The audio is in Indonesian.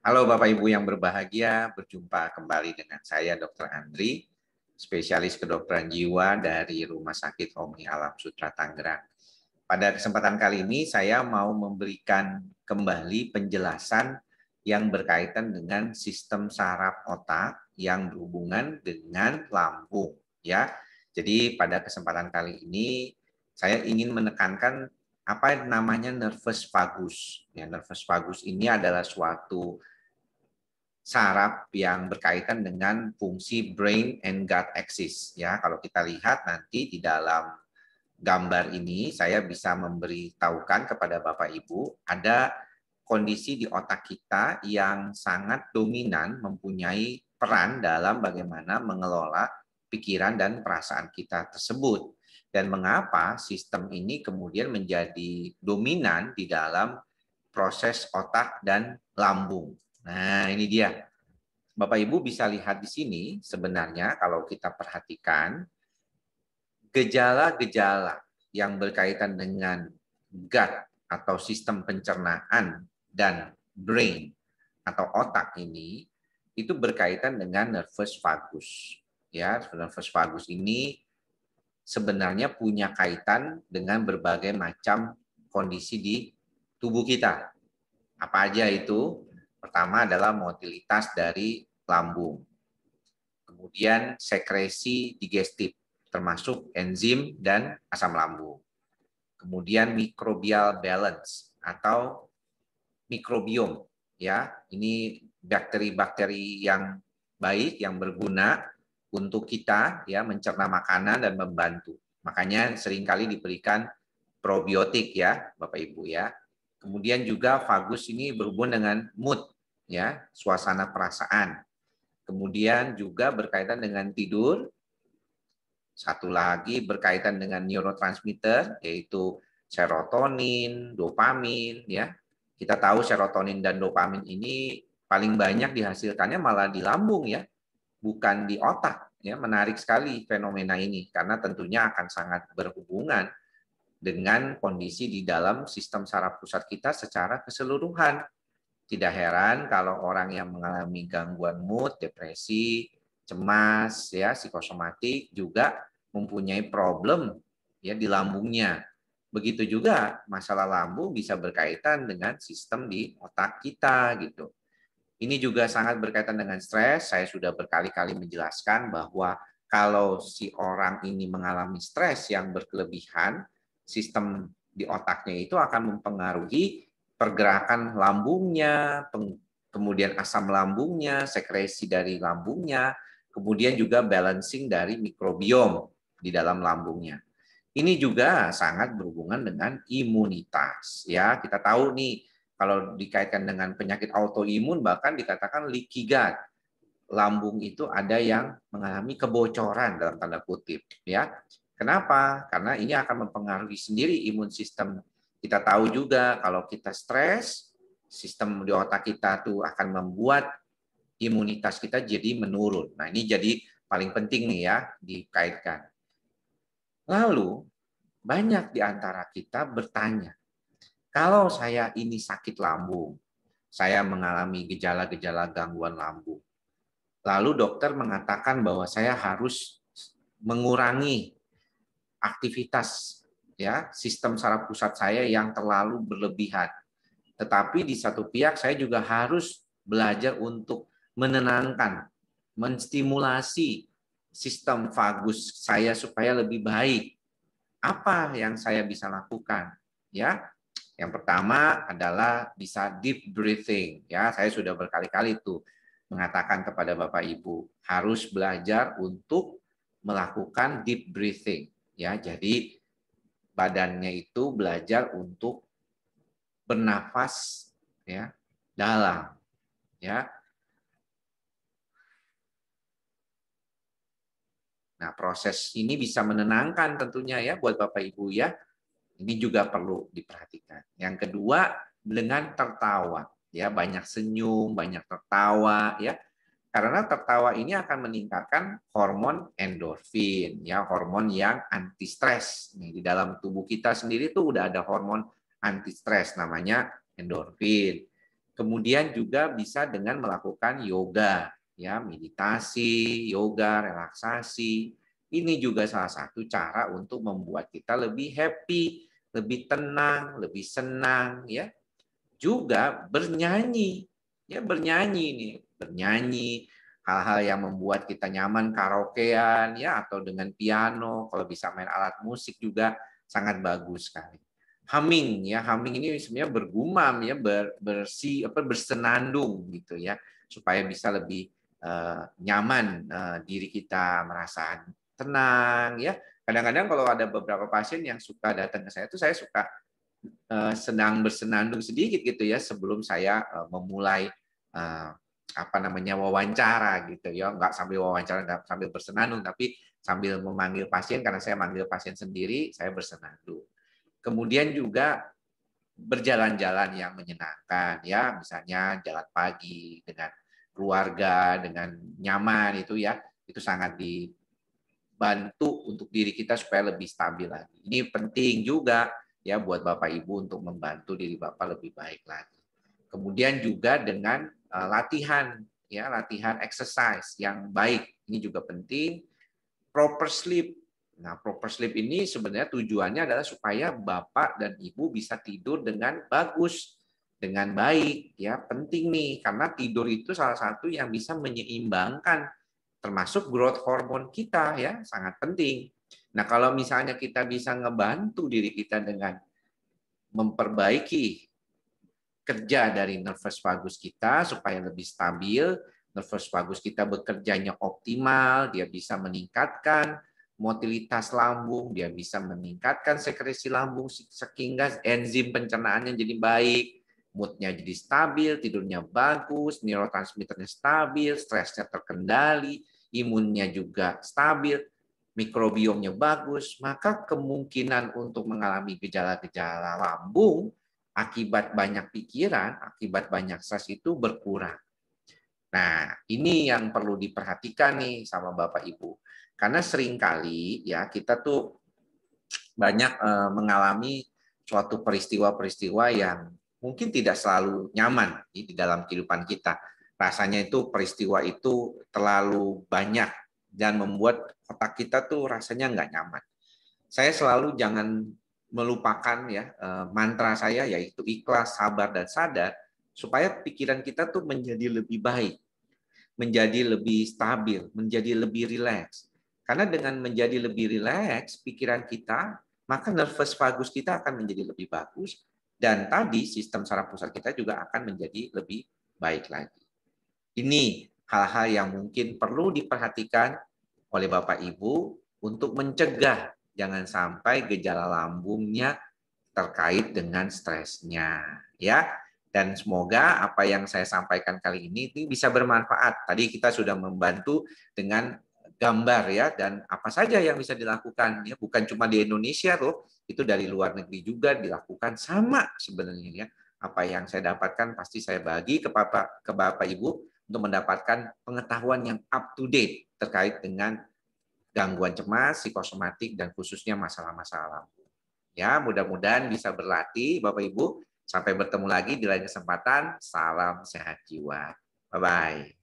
Halo Bapak Ibu yang berbahagia, berjumpa kembali dengan saya Dr. Andri, spesialis kedokteran jiwa dari Rumah Sakit Omni Alam Sutra Tangerang. Pada kesempatan kali ini saya mau memberikan kembali penjelasan yang berkaitan dengan sistem saraf otak yang berhubungan dengan lambung, ya. Jadi pada kesempatan kali ini saya ingin menekankan apa namanya nervus vagus. Ya, nervus vagus ini adalah suatu saraf yang berkaitan dengan fungsi brain and gut axis. Ya, kalau kita lihat nanti di dalam gambar ini saya bisa memberitahukan kepada Bapak Ibu ada kondisi di otak kita yang sangat dominan mempunyai peran dalam bagaimana mengelola pikiran dan perasaan kita tersebut. Dan mengapa sistem ini kemudian menjadi dominan di dalam proses otak dan lambung. Nah, ini dia. Bapak Ibu bisa lihat di sini sebenarnya kalau kita perhatikan gejala-gejala yang berkaitan dengan gut atau sistem pencernaan dan brain atau otak ini itu berkaitan dengan nervus vagus. Ya, nervus vagus ini sebenarnya punya kaitan dengan berbagai macam kondisi di tubuh kita. Apa aja itu? Pertama adalah motilitas dari lambung. Kemudian sekresi digestif, termasuk enzim dan asam lambung. Kemudian microbial balance atau mikrobiom, ya. Ini bakteri-bakteri yang baik yang berguna untuk kita ya mencerna makanan dan membantu. Makanya seringkali diberikan probiotik ya, Bapak Ibu ya. Kemudian juga vagus ini berhubungan dengan mood ya, suasana perasaan. Kemudian juga berkaitan dengan tidur. Satu lagi berkaitan dengan neurotransmitter yaitu serotonin, dopamin ya. Kita tahu serotonin dan dopamin ini paling banyak dihasilkannya malah di lambung ya, bukan di otak ya. Menarik sekali fenomena ini karena tentunya akan sangat berhubungan dengan kondisi di dalam sistem saraf pusat kita secara keseluruhan. Tidak heran kalau orang yang mengalami gangguan mood, depresi, cemas, ya, psikosomatik juga mempunyai problem ya di lambungnya. Begitu juga masalah lambung bisa berkaitan dengan sistem di otak kita gitu. Ini juga sangat berkaitan dengan stres. Saya sudah berkali-kali menjelaskan bahwa kalau si orang ini mengalami stres yang berkelebihan, sistem di otaknya itu akan mempengaruhi pergerakan lambungnya, kemudian asam lambungnya, sekresi dari lambungnya, kemudian juga balancing dari mikrobiom di dalam lambungnya. Ini juga sangat berhubungan dengan imunitas. Ya, kita tahu nih kalau dikaitkan dengan penyakit autoimun bahkan dikatakan leaky gut. Lambung itu ada yang mengalami kebocoran dalam tanda kutip, ya. Kenapa? Karena ini akan mempengaruhi sendiri imun sistem. Kita tahu juga kalau kita stres, sistem di otak kita tuh akan membuat imunitas kita jadi menurun. Nah, ini jadi paling penting nih ya dikaitkan. Lalu banyak di antara kita bertanya, kalau saya ini sakit lambung, saya mengalami gejala-gejala gangguan lambung. Lalu dokter mengatakan bahwa saya harus mengurangi aktivitas ya sistem saraf pusat saya yang terlalu berlebihan. Tetapi di satu pihak saya juga harus belajar untuk menenangkan, menstimulasi sistem vagus saya supaya lebih baik. Apa yang saya bisa lakukan? Ya, yang pertama adalah bisa deep breathing. Ya, saya sudah berkali-kali itu mengatakan kepada Bapak Ibu harus belajar untuk melakukan deep breathing. Ya, jadi badannya itu belajar untuk bernafas ya dalam. Ya. Nah, proses ini bisa menenangkan tentunya ya buat Bapak Ibu ya. Ini juga perlu diperhatikan. Yang kedua, dengan tertawa. Ya, banyak senyum, banyak tertawa ya. Karena tertawa ini akan meningkatkan hormon endorfin, ya, hormon yang anti stres. Nih, di dalam tubuh kita sendiri tuh udah ada hormon anti stres namanya endorfin. Kemudian juga bisa dengan melakukan yoga, ya, meditasi, yoga, relaksasi. Ini juga salah satu cara untuk membuat kita lebih happy, lebih tenang, lebih senang, ya. Juga bernyanyi, ya, bernyanyi nih, bernyanyi, hal-hal yang membuat kita nyaman, karaokean, ya, atau dengan piano, kalau bisa main alat musik juga sangat bagus sekali. Humming, ya, humming ini sebenarnya bergumam, ya, bersenandung gitu, ya, supaya bisa lebih nyaman, diri kita merasa tenang, ya. Kadang-kadang kalau ada beberapa pasien yang suka datang ke saya, itu saya suka sedang bersenandung sedikit gitu ya sebelum saya memulai apa namanya wawancara gitu ya, nggak sambil wawancara, nggak sambil bersenandung, tapi sambil memanggil pasien, karena saya manggil pasien sendiri, saya bersenandung. Kemudian juga berjalan-jalan yang menyenangkan, ya, misalnya jalan pagi dengan keluarga dengan nyaman, itu ya, itu sangat dibantu untuk diri kita supaya lebih stabil lagi. Ini penting juga ya buat Bapak Ibu untuk membantu diri Bapak lebih baik lagi. Kemudian juga dengan latihan, ya, latihan exercise yang baik, ini juga penting. Proper sleep. Nah, proper sleep ini sebenarnya tujuannya adalah supaya Bapak dan Ibu bisa tidur dengan bagus, dengan baik, ya. Penting nih karena tidur itu salah satu yang bisa menyeimbangkan termasuk growth hormone kita, ya, sangat penting. Nah, kalau misalnya kita bisa ngebantu diri kita dengan memperbaiki kerja dari nervus vagus kita supaya lebih stabil, nervus vagus kita bekerjanya optimal, dia bisa meningkatkan motilitas lambung, dia bisa meningkatkan sekresi lambung sehingga enzim pencernaannya jadi baik, moodnya jadi stabil, tidurnya bagus, neurotransmitternya stabil, stresnya terkendali, imunnya juga stabil, mikrobiomnya bagus, maka kemungkinan untuk mengalami gejala-gejala lambung akibat banyak pikiran, akibat banyak stres itu berkurang. Nah, ini yang perlu diperhatikan nih sama Bapak Ibu. Karena seringkali ya kita tuh banyak mengalami suatu peristiwa-peristiwa yang mungkin tidak selalu nyaman di dalam kehidupan kita. Rasanya itu peristiwa itu terlalu banyak dan membuat otak kita tuh rasanya nggak nyaman. Saya selalu jangan melupakan ya mantra saya yaitu ikhlas, sabar dan sadar supaya pikiran kita tuh menjadi lebih baik, menjadi lebih stabil, menjadi lebih rileks. Karena dengan menjadi lebih rileks pikiran kita, maka nervus vagus kita akan menjadi lebih bagus dan tadi sistem saraf pusat kita juga akan menjadi lebih baik lagi. Ini hal-hal yang mungkin perlu diperhatikan oleh Bapak Ibu untuk mencegah jangan sampai gejala lambungnya terkait dengan stresnya, ya. Dan semoga apa yang saya sampaikan kali ini bisa bermanfaat. Tadi kita sudah membantu dengan gambar ya dan apa saja yang bisa dilakukan ya, bukan cuma di Indonesia loh, itu dari luar negeri juga dilakukan sama sebenarnya ya. Apa yang saya dapatkan pasti saya bagi ke Bapak Ibu untuk mendapatkan pengetahuan yang up to date terkait dengan gangguan cemas, psikosomatik, dan khususnya masalah-masalah. Ya, mudah-mudahan bisa berlatih Bapak Ibu. Sampai bertemu lagi di lain kesempatan. Salam sehat jiwa. Bye-bye.